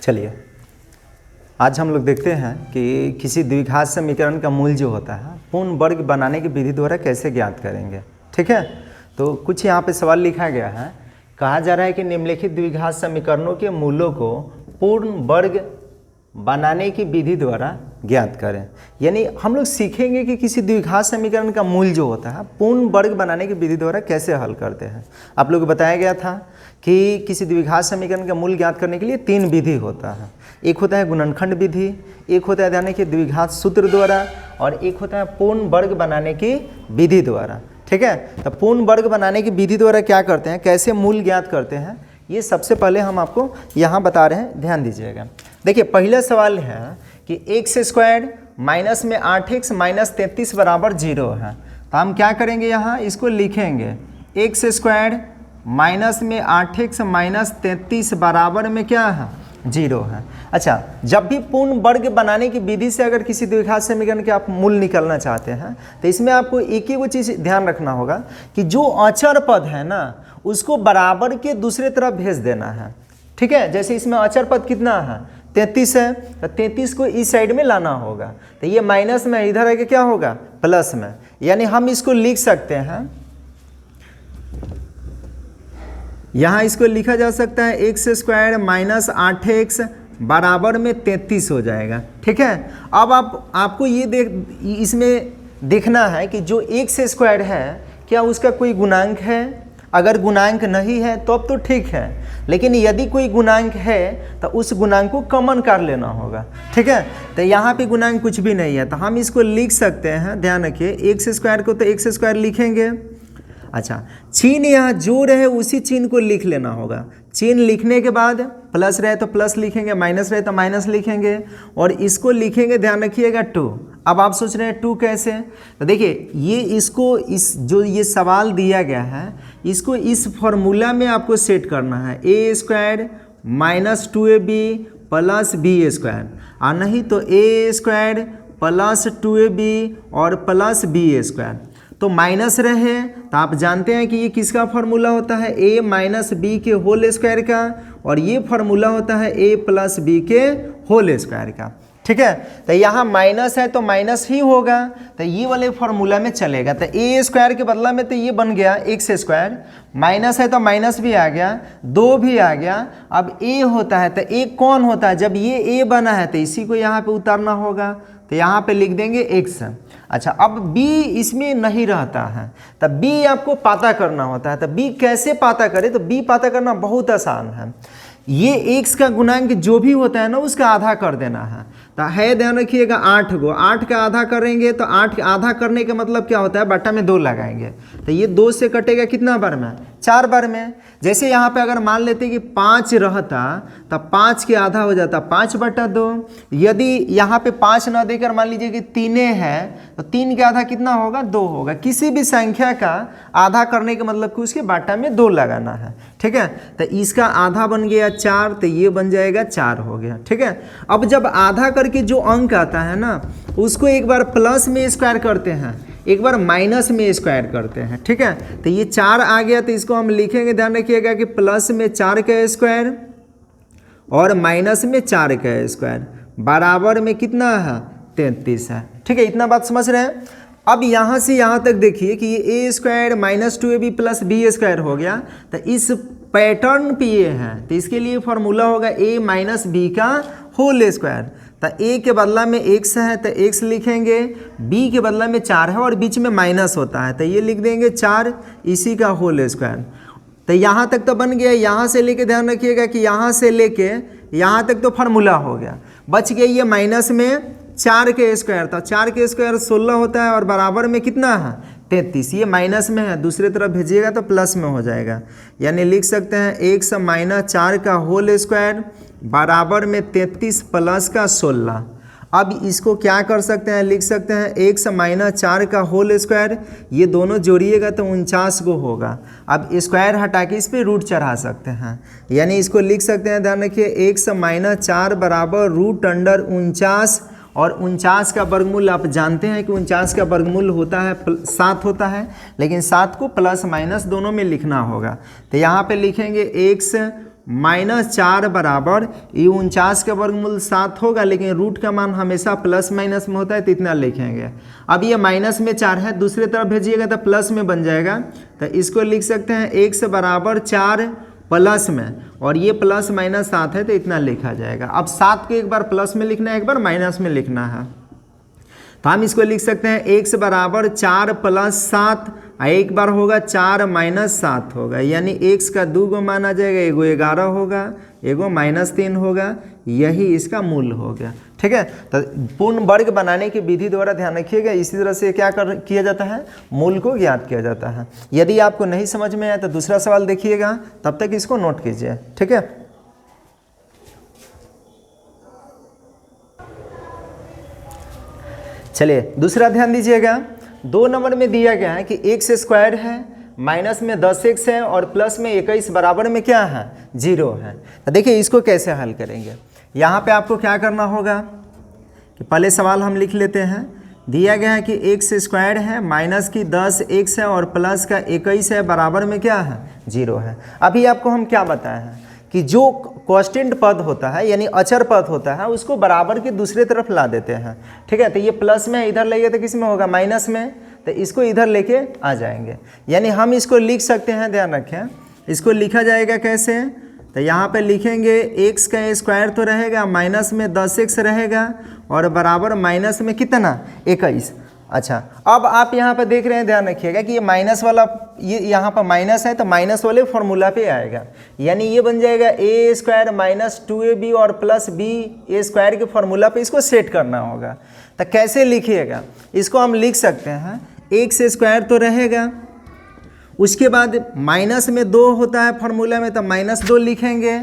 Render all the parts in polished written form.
चलिए आज हम लोग देखते हैं कि किसी द्विघात समीकरण का मूल जो होता है पूर्ण वर्ग बनाने की विधि द्वारा कैसे ज्ञात करेंगे। ठीक है, तो कुछ यहाँ पे सवाल लिखा गया है। कहा जा रहा है कि निम्नलिखित द्विघात समीकरणों के मूलों को पूर्ण वर्ग बनाने की विधि द्वारा ज्ञात करें। यानी हम लोग सीखेंगे कि किसी द्विघात समीकरण का मूल जो होता है पूर्ण वर्ग बनाने की विधि द्वारा कैसे हल करते हैं। आप लोग को बताया गया था कि किसी द्विघात समीकरण का मूल ज्ञात करने के लिए 3 विधि होता है। एक होता है गुणनखंड विधि, एक होता है यानी कि द्विघात सूत्र द्वारा, और एक होता है पूर्ण वर्ग बनाने की विधि द्वारा। ठीक है, तो पूर्ण वर्ग बनाने की विधि द्वारा क्या करते हैं, कैसे मूल ज्ञात करते हैं, ये सबसे पहले हम आपको यहाँ बता रहे हैं, ध्यान दीजिएगा। देखिए पहला सवाल है कि x स्क्वायर माइनस में 8x माइनस 33 बराबर 0 है। तो हम क्या करेंगे, यहाँ इसको लिखेंगे x स्क्वायर माइनस में 8x माइनस 33 बराबर में क्या है, 0 है। अच्छा, जब भी पूर्ण वर्ग बनाने की विधि से अगर किसी द्विघात समीकरण के आप मूल निकालना चाहते हैं तो इसमें आपको एक ही वो चीज़ ध्यान रखना होगा कि जो अचर पद है ना उसको बराबर के दूसरे तरफ भेज देना है। ठीक है, जैसे इसमें अचर पद कितना है, 33 है, तो 33 को इस साइड में लाना होगा। तो ये माइनस में, इधर आके क्या होगा, प्लस में। यानी हम इसको लिख सकते हैं, यहाँ इसको लिखा जा सकता है x स्क्वायर माइनस 8x बराबर में 33 हो जाएगा। ठीक है, अब आपको ये इसमें देखना है कि जो x स्क्वायर है क्या उसका कोई गुणांक है। अगर गुणांक नहीं है तो अब तो ठीक है, लेकिन यदि कोई गुणांक है तो उस गुणांक को कॉमन कर लेना होगा। ठीक है, तो यहाँ पे गुणांक कुछ भी नहीं है तो हम इसको लिख सकते हैं। ध्यान रखिए, एक्स स्क्वायर को तो एक्स स्क्वायर लिखेंगे। अच्छा, चिन्ह यहाँ जो रहे उसी चिन्ह को लिख लेना होगा। चिन्ह लिखने के बाद प्लस रहे तो प्लस लिखेंगे, माइनस रहे तो माइनस लिखेंगे, और इसको लिखेंगे, ध्यान रखिएगा 2। अब आप सोच रहे हैं 2 कैसे, तो देखिए इस जो ये सवाल दिया गया है इसको इस फॉर्मूला में आपको सेट करना है, a square minus 2ab plus b square, और नहीं तो ए स्क्वायर प्लस 2ab और प्लस बी स्क्वायर। तो माइनस रहे तो आप जानते हैं कि ये किसका फार्मूला होता है, a माइनस बी के होल स्क्वायर का, और ये फार्मूला होता है a प्लस बी के होल स्क्वायर का। ठीक है, तो यहाँ माइनस है तो माइनस ही होगा, तो ये वाले फार्मूला में चलेगा। तो a स्क्वायर के बदला में तो ये बन गया x स्क्वायर, माइनस है तो माइनस भी आ गया, 2 भी आ गया। अब a होता है तो a कौन होता है, जब ये a बना है तो इसी को यहाँ पे उतारना होगा, तो यहाँ पे लिख देंगे x। अच्छा, अब b इसमें नहीं रहता है तो b आपको पता करना होता है। तो b कैसे पता करें, तो b पता करना बहुत आसान है। ये x का गुणांक जो भी होता है ना उसका आधा कर देना है। तो है, ध्यान रखिएगा 8 गो, 8 का आधा करेंगे तो 8 का आधा करने का मतलब क्या होता है, बट्टा में 2 लगाएंगे। तो ये 2 से कटेगा कितना बार में, 4 बार में। जैसे यहाँ पे अगर मान लेते कि 5 रहता तो 5 के आधा हो जाता 5/2। यदि यहाँ पे 5 ना देकर मान लीजिए कि 3 है तो 3 के आधा कितना होगा, 2 होगा। किसी भी संख्या का आधा करने का मतलब कि उसके बाटा में 2 लगाना है। ठीक है, तो इसका आधा बन गया 4, तो ये बन जाएगा 4 हो गया। ठीक है, अब जब आधा करके जो अंक आता है ना उसको एक बार प्लस में स्क्वायर करते हैं, एक बार माइनस में स्क्वायर करते हैं। ठीक है, तो ये 4 आ गया तो इसको हम लिखेंगे, ध्यान रखिएगा कि प्लस में 4 का स्क्वायर और माइनस में 4 का स्क्वायर बराबर में कितना है, 33 है। ठीक है, इतना बात समझ रहे हैं। अब यहाँ से यहाँ तक देखिए कि ये a square minus 2ab plus b square हो गया, तो इस पैटर्न पे ये है तो इसके लिए फॉर्मूला होगा a माइनस बी का होल स्क्वायर। तो a के बदला में x है तो x लिखेंगे, b के बदला में 4 है और बीच में माइनस होता है तो ये लिख देंगे 4 इसी का होल स्क्वायर। तो यहाँ तक तो बन गया। यहाँ से लेके ध्यान रखिएगा कि यहाँ से लेके यहाँ तक तो फार्मूला हो गया, बच गया ये माइनस में 4 के स्क्वायर। तो 4 के स्क्वायर 16 होता है और बराबर में कितना है, 33। ये माइनस में है, दूसरे तरफ भेजिएगा तो प्लस में हो जाएगा। यानी लिख सकते हैं x माइनस 4 का होल स्क्वायर बराबर में 33 प्लस का 16। अब इसको क्या कर सकते हैं, लिख सकते हैं x माइनस 4 का होल स्क्वायर, ये दोनों जोड़िएगा तो 49 को होगा। अब स्क्वायर हटा के इस पर रूट चढ़ा सकते हैं, यानी इसको लिख सकते हैं, ध्यान रखिए x माइनस 4 बराबर रूट अंडर 49, और 49 का वर्गमूल आप जानते हैं कि 49 का वर्गमूल होता है 7 होता है, लेकिन 7 को प्लस माइनस दोनों में लिखना होगा। तो यहाँ पे लिखेंगे x -4 बराबर ये 49 का वर्गमूल 7 होगा, लेकिन रूट का मान हमेशा प्लस माइनस में होता है तो इतना लिखेंगे। अब ये माइनस में 4 है, दूसरी तरफ भेजिएगा तो प्लस में बन जाएगा, तो इसको लिख सकते हैं x बराबर 4 प्लस में, और ये प्लस माइनस 7 है तो इतना लिखा जाएगा। अब 7 को एक बार प्लस में लिखना है, एक बार माइनस में लिखना है, तो हम इसको लिख सकते हैं x बराबर 4 प्लस 7, एक बार होगा 4 माइनस 7 होगा, यानी x का 2 गो मान आ जाएगा, एगो 11 होगा, एगो -3 होगा, यही इसका मूल हो गया। ठीक है, तो पूर्ण वर्ग बनाने की विधि द्वारा ध्यान रखिएगा, इसी तरह से क्या किया जाता है, मूल को ज्ञात किया जाता है। यदि आपको नहीं समझ में आया तो दूसरा सवाल देखिएगा, तब तक इसको नोट कीजिए। ठीक है, चलिए दूसरा ध्यान दीजिएगा। 2 नंबर में दिया गया है कि x स्क्वायर है, माइनस में 10x है और प्लस में 21 बराबर में क्या है, 0 है। तो देखिए इसको कैसे हल करेंगे। यहाँ पे आपको क्या करना होगा कि पहले सवाल हम लिख लेते हैं। दिया गया है कि x स्क्वायर है, माइनस की 10x है और प्लस का 21 है, बराबर में क्या है, 0 है। अभी आपको हम क्या बताए हैं कि जो कांस्टेंट पद होता है यानी अचर पद होता है उसको बराबर की दूसरी तरफ ला देते हैं। ठीक है, तो ये प्लस में इधर ले गए तो किस में होगा, माइनस में, तो इसको इधर लेके आ जाएंगे, यानी हम इसको लिख सकते हैं, ध्यान रखें, इसको लिखा जाएगा कैसे, तो यहाँ पे लिखेंगे x का स्क्वायर तो रहेगा, माइनस में 10x रहेगा और बराबर माइनस में कितना, 21। अच्छा, अब आप यहाँ पर देख रहे हैं, ध्यान रखिएगा कि ये माइनस वाला, ये यहाँ पर माइनस है तो माइनस वाले फॉर्मूला पे आएगा, यानी ये बन जाएगा a स्क्वायर माइनस 2ab और प्लस b स्क्वायर के फॉर्मूला पे इसको सेट करना होगा। तो कैसे लिखिएगा, इसको हम लिख सकते हैं, x स्क्वायर तो रहेगा, उसके बाद माइनस में 2 होता है फॉर्मूला में, तो -2 लिखेंगे।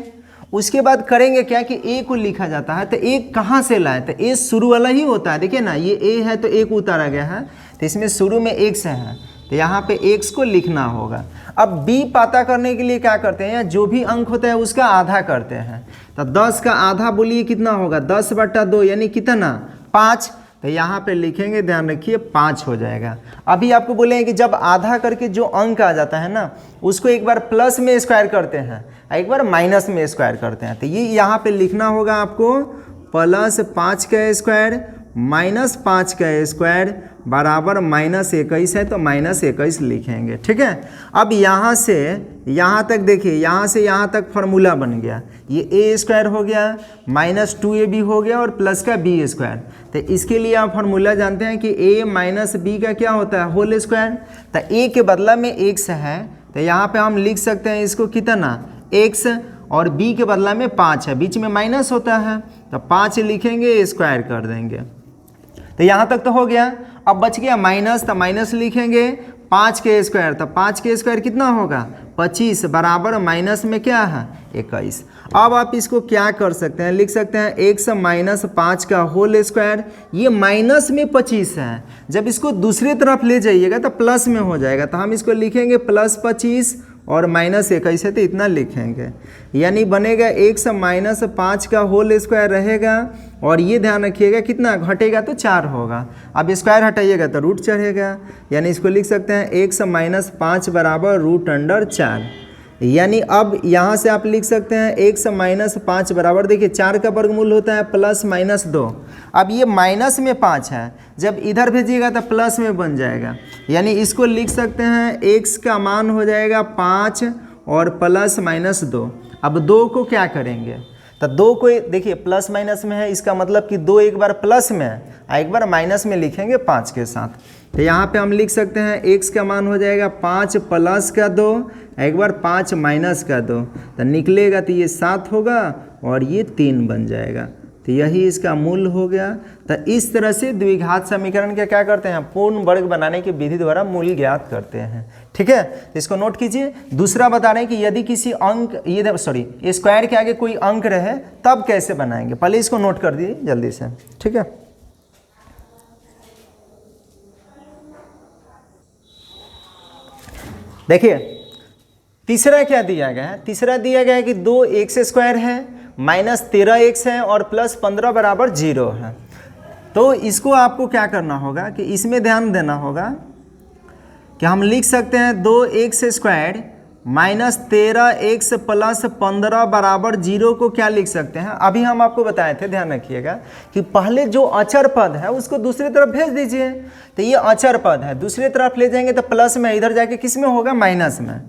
उसके बाद करेंगे क्या कि a को लिखा जाता है, तो a कहाँ से लाए, तो a शुरू वाला ही होता है। देखिए ना, ये a है तो a को उतारा गया है, तो इसमें शुरू में x है, तो यहाँ पे x को लिखना होगा। अब b पता करने के लिए क्या करते हैं, जो भी अंक होता है उसका आधा करते हैं, तो 10 का आधा बोलिए कितना होगा, 10/2 यानी कितना, 5, तो यहाँ पे लिखेंगे, ध्यान रखिए 5 हो जाएगा। अभी आपको बोले कि जब आधा करके जो अंक आ जाता है ना, उसको एक बार प्लस में स्क्वायर करते हैं, एक बार माइनस में स्क्वायर करते हैं, तो ये यहाँ पे लिखना होगा आपको +5 का स्क्वायर माइनस 5 का स्क्वायर बराबर -21 है, तो -21 लिखेंगे। ठीक है, अब यहाँ से यहाँ तक देखिए, यहाँ से यहाँ तक फार्मूला बन गया, ये a स्क्वायर हो गया, -2ab हो गया और प्लस का b स्क्वायर। तो इसके लिए आप फार्मूला जानते हैं कि a माइनस b का क्या होता है, होल स्क्वायर। तो a के बदला में x है, तो यहाँ पे हम लिख सकते हैं इसको कितना, x, और b के बदला में 5 है, बीच में माइनस होता है, तो 5 लिखेंगे, स्क्वायर कर देंगे। तो यहाँ तक तो हो गया। अब बच गया माइनस, तो माइनस लिखेंगे 5 के स्क्वायर, तो 5 के स्क्वायर कितना होगा, 25 बराबर माइनस में क्या है, 21। अब आप इसको क्या कर सकते हैं, लिख सकते हैं x माइनस 5 का होल स्क्वायर, ये माइनस में 25 है, जब इसको दूसरी तरफ ले जाइएगा तो प्लस में हो जाएगा, तो हम इसको लिखेंगे +25 और -21 है, तो इतना लिखेंगे, यानी बनेगा x माइनस 5 का होल स्क्वायर रहेगा, और ये ध्यान रखिएगा कितना घटेगा तो 4 होगा। अब स्क्वायर हटाइएगा तो रूट चढ़ेगा, यानी इसको लिख सकते हैं x माइनस 5 बराबर √4। यानी अब यहाँ से आप लिख सकते हैं x माइनस 5 बराबर, देखिए 4 का वर्गमूल होता है +-2। अब ये माइनस में 5 है, जब इधर भेजिएगा तो प्लस में बन जाएगा, यानी इसको लिख सकते हैं x का मान हो जाएगा 5 और +-2। अब 2 को क्या करेंगे, तो 2 को देखिए प्लस माइनस में है, इसका मतलब कि 2 एक बार प्लस में है, एक बार माइनस में लिखेंगे 5 के साथ। तो यहाँ पे हम लिख सकते हैं x का मान हो जाएगा 5 प्लस का 2, एक बार 5 माइनस का 2, तो निकलेगा तो ये 7 होगा और ये 3 बन जाएगा, तो यही इसका मूल हो गया। तो इस तरह से द्विघात समीकरण के क्या करते हैं, पूर्ण वर्ग बनाने की विधि द्वारा मूल ज्ञात करते हैं। ठीक है, तो इसको नोट कीजिए। दूसरा बता रहे हैं कि यदि किसी अंक, ये स्क्वायर के आगे कोई अंक रहे तब कैसे बनाएंगे, पहले इसको नोट कर दिए जल्दी से। ठीक है, देखिए तीसरा क्या दिया गया है, तीसरा दिया गया है कि 2x स्क्वायर है, -13x है और +15 बराबर 0 है। तो इसको आपको क्या करना होगा कि इसमें ध्यान देना होगा कि हम लिख सकते हैं 2x स्क्वायर -13x प्लस 15 बराबर 0 को क्या लिख सकते हैं? अभी हम आपको बताए थे, ध्यान रखिएगा कि पहले जो अचर पद है उसको दूसरी तरफ भेज दीजिए। तो ये अचर पद है, दूसरी तरफ ले जाएंगे तो प्लस में, इधर जाके किस में होगा? माइनस में।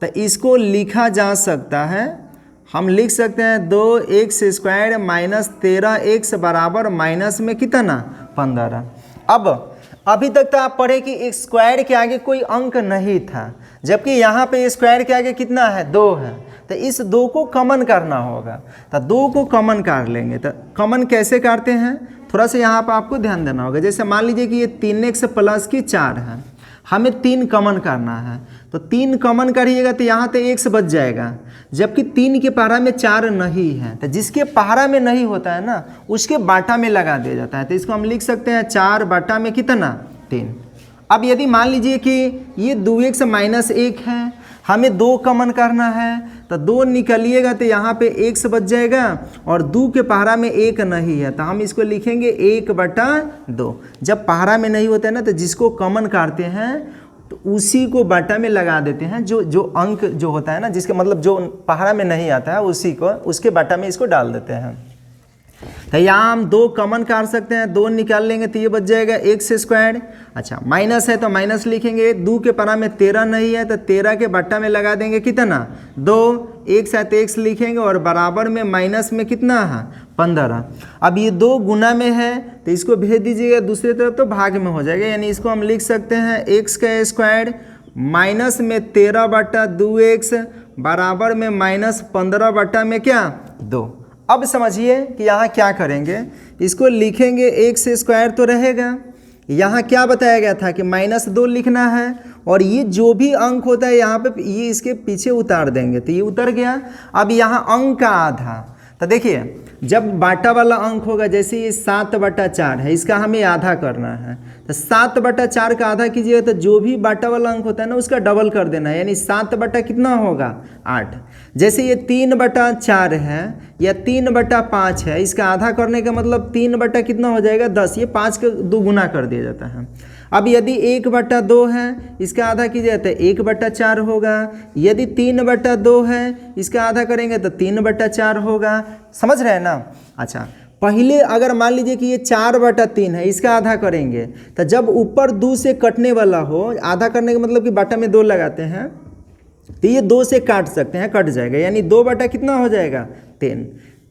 तो इसको लिखा जा सकता है, हम लिख सकते हैं 2x² - 13x बराबर माइनस में कितना? 15। अब अभी तक तो आप पढ़े कि एक स्क्वायर के आगे कोई अंक नहीं था, जबकि यहाँ पे स्क्वायर के आगे कितना है? 2 है। तो इस 2 को कॉमन करना होगा, तो 2 को कॉमन कर लेंगे। तो कॉमन कैसे करते हैं, थोड़ा सा यहाँ पर आपको ध्यान देना होगा। जैसे मान लीजिए कि ये 3x प्लस की 4 है, हमें 3 कॉमन करना है, तो 3 कॉमन करिएगा तो यहाँ तो x बच जाएगा, जबकि 3 के पहाड़ा में 4 नहीं है। तो जिसके पहाड़ा में नहीं होता है ना, उसके बाटा में लगा दिया जाता है। तो इसको हम लिख सकते हैं 4 बाटा में कितना? 3। अब यदि मान लीजिए कि ये 2x - 1 है, हमें 2 कॉमन करना है, तो 2 निकलिएगा तो यहाँ पे x बच जाएगा, और 2 के पहाड़ा में 1 नहीं है, तो हम इसको लिखेंगे 1/2। जब पहाड़ा में नहीं होता है ना, तो जिसको कॉमन करते हैं तो उसी को बाटा में लगा देते हैं, जो अंक जो होता है ना, जिसके मतलब जो पहाड़ा में नहीं आता है उसी को, उसके बाटा में इसको डाल देते हैं। तो यहाँ हम 2 कॉमन कर सकते हैं, 2 निकाल लेंगे तो ये बच जाएगा x²। अच्छा, माइनस है तो माइनस लिखेंगे, 2 के पहाड़ा में 13 नहीं है, तो 13 के बट्टा में लगा देंगे कितना? 2। x है तो x लिखेंगे, और बराबर में माइनस में कितना है? 15। अब ये 2 गुना में है तो इसको भेज दीजिएगा दूसरी तरफ, तो भाग में हो जाएगा। यानी इसको हम लिख सकते हैं x² माइनस में 13/2x बराबर में -15 में क्या? 2। अब समझिए कि यहाँ क्या करेंगे, इसको लिखेंगे x² तो रहेगा, यहाँ क्या बताया गया था कि -2 लिखना है, और ये जो भी अंक होता है यहाँ पे ये इसके पीछे उतार देंगे, तो ये उतर गया। अब यहाँ अंक का आधा, तो देखिए जब बाटा वाला अंक होगा, जैसे ये 7/4 है, इसका हमें आधा करना है, तो 7/4 का आधा कीजिएगा तो जो भी बाटा वाला अंक होता है ना उसका डबल कर देना है, यानी 7 कितना होगा? 8। जैसे ये 3/4 है या 3/5 है, इसका आधा करने का मतलब 3 कितना हो जाएगा? 10। ये 5 का 2 गुना कर दिया जाता है। अब यदि 1/2 है, इसका आधा कीजिए तो 1/4 होगा। यदि 3/2 है, इसका आधा करेंगे तो 3/4 होगा। समझ रहे हैं ना? अच्छा, पहले अगर मान लीजिए कि ये 4/3 है, इसका आधा करेंगे तो जब ऊपर 2 से कटने वाला हो, आधा करने का मतलब कि बाटा में 2 लगाते हैं, तो ये 2 से काट सकते हैं, कट जाएगा, यानी 2 कितना हो जाएगा? 3।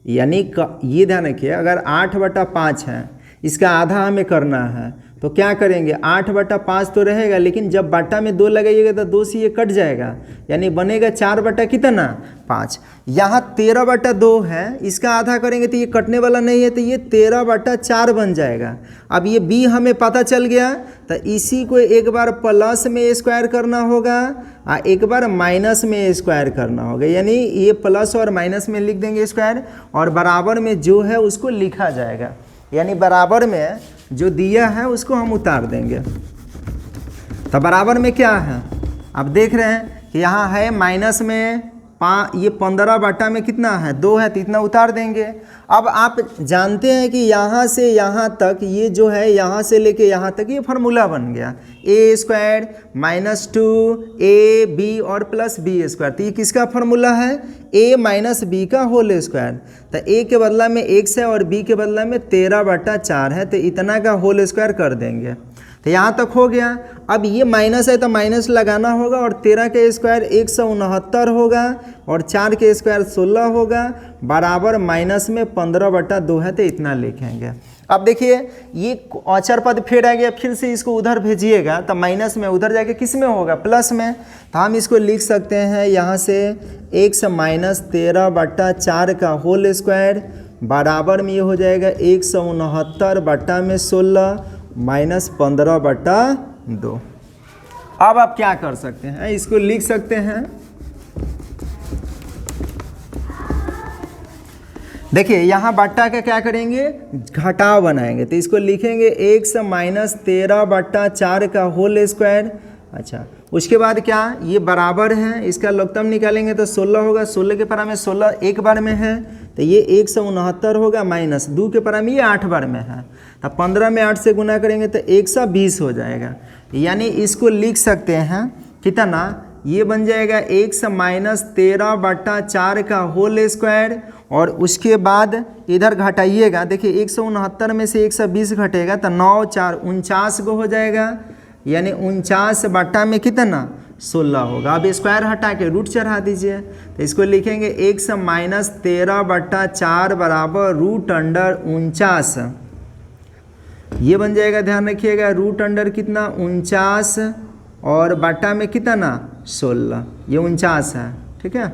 यानी ये ध्यान रखिए, अगर 8/5 है, इसका आधा हमें करना है, तो क्या करेंगे? 8/5 तो रहेगा, लेकिन जब बाटा में 2 लगाइएगा तो 2 से ये कट जाएगा, यानी बनेगा 4/5। यहाँ 13/2 है, इसका आधा करेंगे तो ये कटने वाला नहीं है, तो ये 13/4 बन जाएगा। अब ये b हमें पता चल गया, तो इसी को एक बार प्लस में स्क्वायर करना होगा और एक बार माइनस में स्क्वायर करना होगा, यानी ये प्लस और माइनस में लिख देंगे स्क्वायर, और बराबर में जो है उसको लिखा जाएगा, यानी बराबर में जो दिया है उसको हम उतार देंगे। तो बराबर में क्या है? अब देख रहे हैं कि यहाँ है माइनस में ये 15 बाटा में कितना है? 2 है, तो इतना उतार देंगे। अब आप जानते हैं कि यहाँ से यहाँ तक ये जो है, यहाँ से लेके यहाँ तक ये फार्मूला बन गया, a² - 2ab और प्लस b²। तो ये किसका फार्मूला है? a - b का होल स्क्वायर। तो a के बदला में x है और b के बदला में 13/4 है, तो इतना का होल स्क्वायर कर देंगे। तो यहाँ तक हो गया। अब ये माइनस है तो माइनस लगाना होगा, और 13 के स्क्वायर 169 होगा, और 4 के स्क्वायर 16 होगा, बराबर माइनस में 15/2 है, तो इतना लिखेंगे। अब देखिए ये औचर पद फिर आ गया, फिर से इसको उधर भेजिएगा तो माइनस में उधर जाके किस में होगा? प्लस में। तो हम इसको लिख सकते हैं यहाँ से x - 13/4 का होल स्क्वायर बराबर में ये हो जाएगा 169/16 माइनस 15/2। अब आप क्या कर सकते हैं? इसको लिख सकते हैं, देखिए यहाँ बट्टा का क्या करेंगे? घटाव बनाएंगे, तो इसको लिखेंगे x - 13/4 का होल स्क्वायर। अच्छा, उसके बाद क्या? ये बराबर है, इसका लघुत्तम निकालेंगे तो 16 होगा, 16 के परा में 16 एक बार में है, तो ये 169 होगा, माइनस 2 के परा में ये 8 बार में है, तो 15 में 8 से गुना करेंगे तो 120 हो जाएगा। यानी इसको लिख सकते हैं कितना? ये बन जाएगा x माइनस 13/4 का होल स्क्वायर, और उसके बाद इधर घटाइएगा, देखिए 169 में से 120 घटेगा तो 9 4 49 को हो जाएगा, यानी 49 बटा में कितना 16 होगा। अब स्क्वायर हटा के रूट चढ़ा दीजिए, तो इसको लिखेंगे x माइनस 13/4 बराबर रूट अंडर 49, ये बन जाएगा, ध्यान रखिएगा रूट अंडर कितना 49 और बटा में कितना 16, ये 49 है, ठीक है।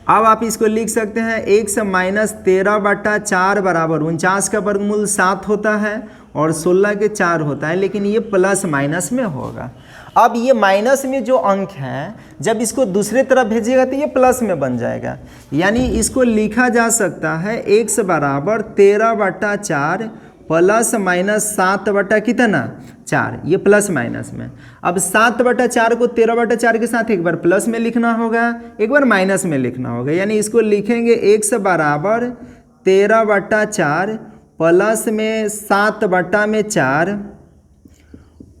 अब आप इसको लिख सकते हैं x माइनस 13/4 बराबर 49 का वर्गमूल 7 होता है और 16 के 4 होता है, लेकिन ये प्लस माइनस में होगा। अब ये माइनस में जो अंक है जब इसको दूसरे तरफ भेजिएगा तो ये प्लस में बन जाएगा, यानी इसको लिखा जा सकता है x बराबर 13/4 प्लस माइनस 7 बटा कितना 4, ये प्लस माइनस में। अब 7/4 को 13/4 के साथ एक बार प्लस में लिखना होगा, एक बार माइनस में लिखना होगा, यानी इसको लिखेंगे x बराबर 13/4 प्लस में 7/4,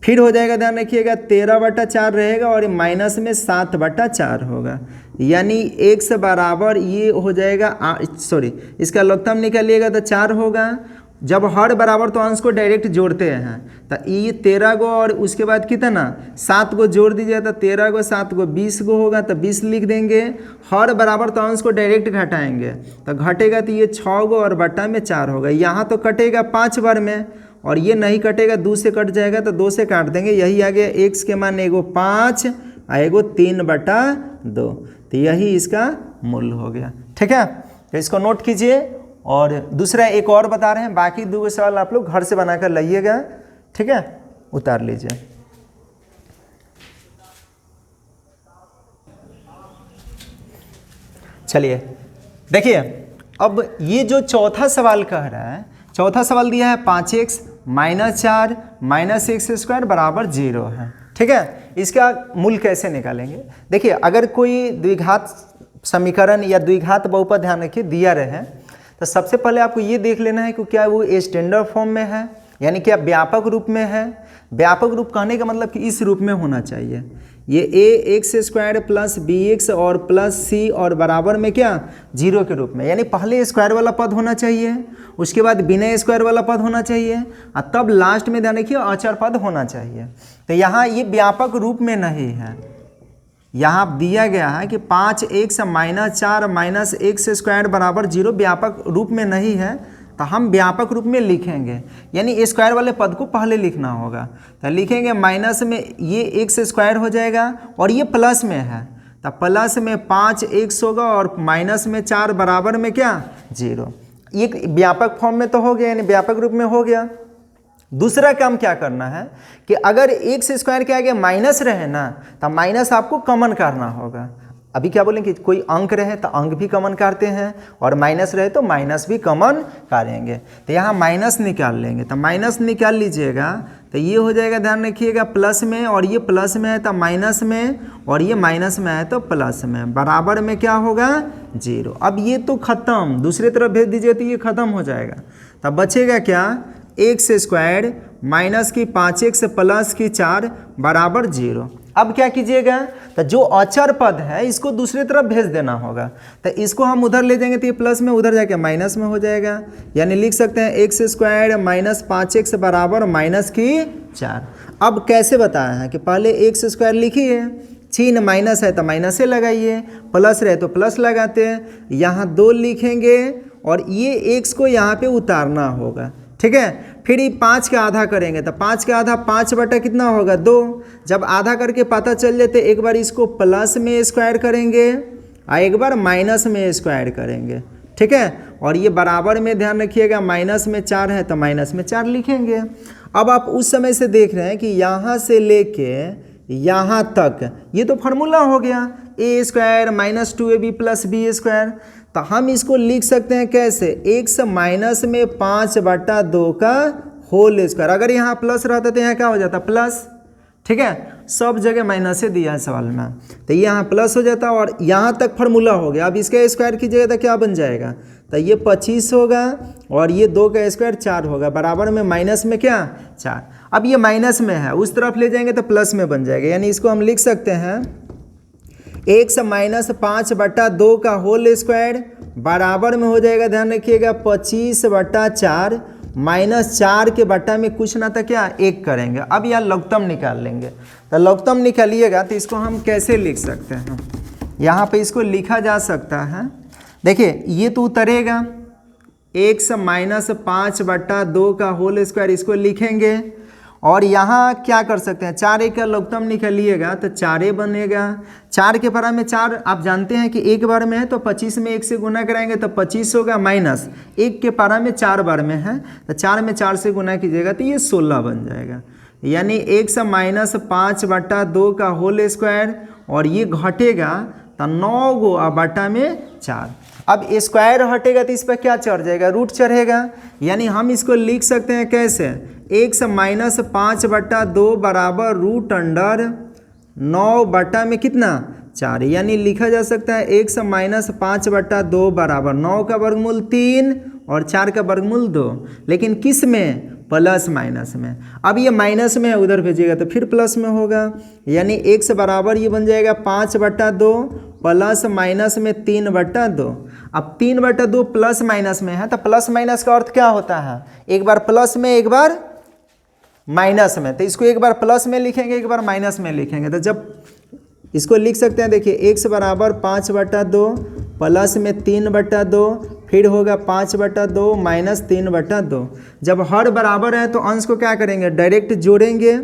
फिर हो जाएगा, ध्यान रखिएगा 13/4 रहेगा और माइनस में 7/4 होगा, यानी x बराबर ये हो जाएगा, सॉरी इसका लघुत्तम निकालिएगा तो 4 होगा। जब हर बराबर तो अंश को डायरेक्ट जोड़ते हैं, तो ये 13 को और उसके बाद कितना 7 को जोड़ दीजिए तो 13 को 7 को 20 को होगा, तो 20 लिख देंगे। हर बराबर तो अंश को डायरेक्ट घटाएंगे तो घटेगा, तो ये 6 को और बटा में 4 होगा। यहाँ तो कटेगा 5 बार में और ये नहीं कटेगा, 2 से कट जाएगा तो 2 से काट देंगे, यही आ गया x के मान एगो 5 और एगो 3/2, तो यही इसका मूल्य हो गया, ठीक है। तो इसको नोट कीजिए। और दूसरा एक और बता रहे हैं, बाकी 2 सवाल आप लोग घर से बनाकर लाइएगा, ठीक है, उतार लीजिए। चलिए देखिए, अब ये जो चौथा सवाल कह रहा है, चौथा सवाल दिया है 5x माइनस 4 माइनस x² बराबर 0 है, ठीक है। इसका मूल कैसे निकालेंगे? देखिए, अगर कोई द्विघात समीकरण या द्विघात बहुपद, ध्यान रखिए, दिया रहे तो सबसे पहले आपको ये देख लेना है कि क्या वो स्टैंडर्ड फॉर्म में है, यानी क्या व्यापक रूप में है। व्यापक रूप कहने का मतलब कि इस रूप में होना चाहिए, ये ax² प्लस bx और प्लस c और बराबर में क्या 0 के रूप में, यानी पहले स्क्वायर वाला पद होना चाहिए, उसके बाद बिना स्क्वायर वाला पद होना चाहिए और तब लास्ट में ध्यान रखिए अचर पद होना चाहिए। तो यहाँ ये व्यापक रूप में नहीं है, यहाँ दिया गया है कि 5x माइनस 4 माइनस x² बराबर 0 व्यापक रूप में नहीं है, तो हम व्यापक रूप में लिखेंगे, यानी स्क्वायर वाले पद को पहले लिखना होगा। तो लिखेंगे माइनस में ये x² हो जाएगा और ये प्लस में है, तो प्लस में 5x होगा और माइनस में 4 बराबर में क्या 0। एक व्यापक फॉर्म में तो हो गया, यानी व्यापक रूप में हो गया। दूसरा काम क्या करना है कि अगर x² के आगे माइनस रहे ना, तो माइनस आपको कॉमन करना होगा। अभी क्या बोलेंगे, कोई अंक रहे तो अंक भी कॉमन करते हैं और माइनस रहे तो माइनस भी कॉमन करेंगे। तो यहाँ माइनस निकाल लेंगे, तो माइनस निकाल लीजिएगा तो ये हो जाएगा, ध्यान रखिएगा प्लस में, और ये प्लस में है तो माइनस में, और ये माइनस में है तो प्लस में, बराबर में क्या होगा 0। अब ये तो खत्म, दूसरी तरफ भेज दीजिए तो ये खत्म हो जाएगा। तब बचेगा क्या x² माइनस की 5x प्लस की 4 बराबर 0। अब क्या कीजिएगा, तो जो अचर पद है इसको दूसरी तरफ भेज देना होगा, तो इसको हम उधर ले जाएंगे तो ये प्लस में उधर जाके माइनस में हो जाएगा, यानी लिख सकते हैं x² माइनस 5x बराबर माइनस की 4। अब कैसे बताया है कि पहले x² लिखिए, चिन्ह माइनस है तो माइनस से लगाइए, प्लस रहे तो प्लस लगाते हैं, यहाँ 2 लिखेंगे और ये x को यहाँ पे उतारना होगा, ठीक है। फिर ये 5 का आधा करेंगे तो 5 का आधा 5 बटा कितना होगा 2। जब आधा करके पता चल जाए तो एक बार इसको प्लस में स्क्वायर करेंगे और एक बार माइनस में स्क्वायर करेंगे, ठीक है। और ये बराबर में ध्यान रखिएगा माइनस में 4 है तो माइनस में 4 लिखेंगे। अब आप उस समय से देख रहे हैं कि यहाँ से लेके यहाँ तक ये तो फार्मूला हो गया, a² minus 2ab plus b²। तो हम इसको लिख सकते हैं कैसे, x माइनस में 5/2 का होल स्क्वायर। अगर यहाँ प्लस रहता तो यहाँ क्या हो जाता प्लस, ठीक है। सब जगह माइनस दिया है सवाल में, तो ये यहाँ प्लस हो जाता है और यहाँ तक फार्मूला हो गया। अब इसका स्क्वायर कीजिएगा तो क्या बन जाएगा, तो ये 25 होगा और ये 2 का स्क्वायर 4 होगा, बराबर में माइनस में क्या 4। अब ये माइनस में है, उस तरफ ले जाएंगे तो प्लस में बन जाएगा, यानी इसको हम लिख सकते हैं x माइनस 5/2 का होल स्क्वायर बराबर में हो जाएगा, ध्यान रखिएगा 25/4 माइनस 4 के बट्टा में कुछ ना था क्या 1 करेंगे। अब यहाँ लघुत्तम निकाल लेंगे, तो लघुत्तम निकालिएगा तो इसको हम कैसे लिख सकते हैं, यहाँ पे इसको लिखा जा सकता है, देखिए ये तो उतरेगा x माइनस 5/2 का होल स्क्वायर, इसको लिखेंगे और यहाँ क्या कर सकते हैं 4 का लघुत्तम निकालिएगा तो 4 बनेगा। 4 के परा में 4 आप जानते हैं कि एक बार में है, तो 25 में 1 से गुना कराएंगे तो 25 होगा, माइनस 1 के पारा में 4 बार में है, तो 4 में 4 से गुना कीजिएगा तो ये 16 बन जाएगा, यानी x माइनस 5/2 का होल स्क्वायर और ये घटेगा तो 9 गो बटा में 4। अब स्क्वायर हटेगा तो इस पर क्या चढ़ जाएगा, रूट चढ़ेगा, यानी हम इसको लिख सकते हैं कैसे, x माइनस 5/2 बराबर रूट अंडर 9 बटा में कितना 4, यानी लिखा जा सकता है x माइनस 5/2 बराबर 9 का वर्गमूल 3 और 4 का वर्गमूल 2, लेकिन किस में प्लस माइनस में। अब ये माइनस में है, उधर भेजिएगा तो फिर प्लस में होगा, यानी x बराबर ये बन जाएगा 5/2 प्लस माइनस में 3/2। अब 3/2 प्लस माइनस में है, तो प्लस माइनस का अर्थ क्या होता है, एक बार प्लस में एक बार माइनस में, तो इसको एक बार प्लस में लिखेंगे एक बार माइनस में लिखेंगे, तो जब इसको लिख सकते हैं, देखिए x बराबर 5/2 प्लस में 3/2 फिर होगा 5/2 माइनस 3/2। जब हर बराबर है तो अंश को क्या करेंगे डायरेक्ट जोड़ेंगे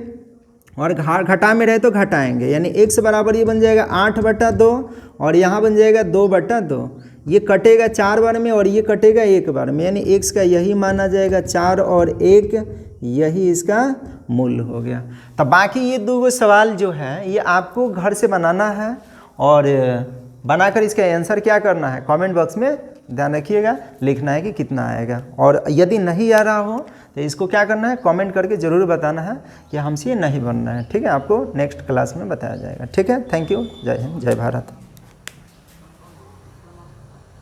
और घटा में रहे तो घटाएंगे, यानी x बराबर ये बन जाएगा 8/2 और यहाँ बन जाएगा 2/2। ये कटेगा 4 बार में और ये कटेगा 1 बार में, यानी x का यही माना जाएगा 4 और 1 यही इसका मूल्य हो गया। तो बाकी ये 2 सवाल जो है ये आपको घर से बनाना है और बनाकर इसका आंसर क्या करना है कमेंट बॉक्स में ध्यान रखिएगा, लिखना है कि कितना आएगा, और यदि नहीं आ रहा हो तो इसको क्या करना है कमेंट करके ज़रूर बताना है कि हमसे ये नहीं बनना है, ठीक है। आपको नेक्स्ट क्लास में बताया जाएगा, ठीक है। थैंक यू, जय हिंद, जय भारत।